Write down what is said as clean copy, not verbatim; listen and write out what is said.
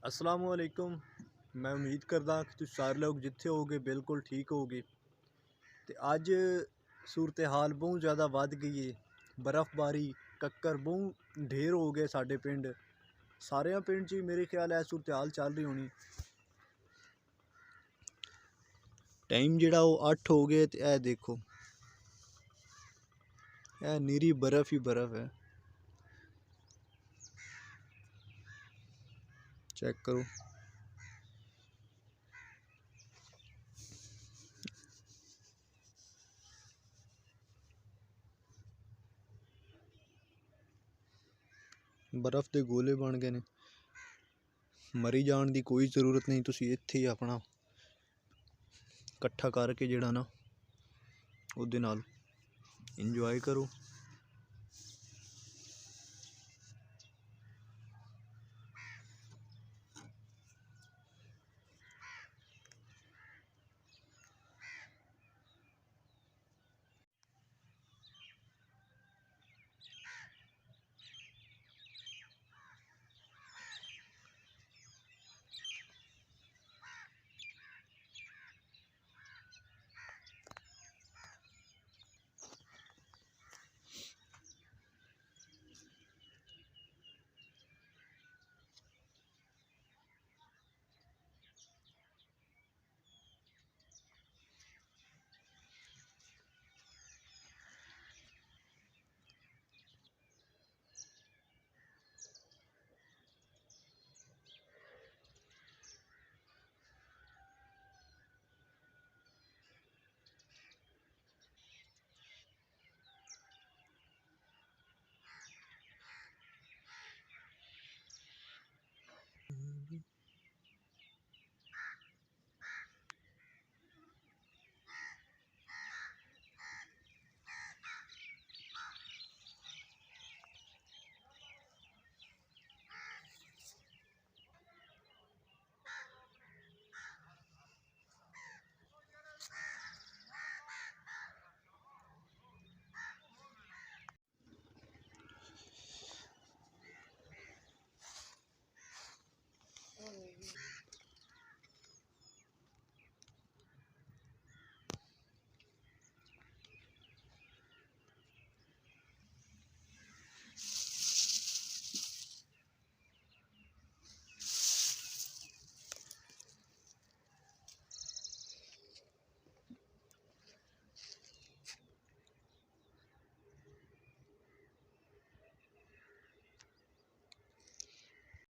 असलामुअलैकुम। मैं उम्मीद करदा कि तुम सारे लोग जिथे होगे बिल्कुल ठीक होगे। तो अज सूरत हाल बहुत ज़्यादा वध गई है। बर्फबारी कक्कर बहुत ढेर हो गए साढ़े पिंड, सारे पिंड च मेरे ख्याल है सूरत हाल चल रही होनी। टाइम जोड़ा वो 8 हो गए तो यह देखो, यह निरी बर्फ ही बर्फ है। चेक करो, बर्फ के गोले बन गए ने। मरी जाने की कोई जरूरत नहीं, तुसी इत्थे ही अपना इकट्ठा करके जिहड़ा ना उहदे नाल इंजॉय करो।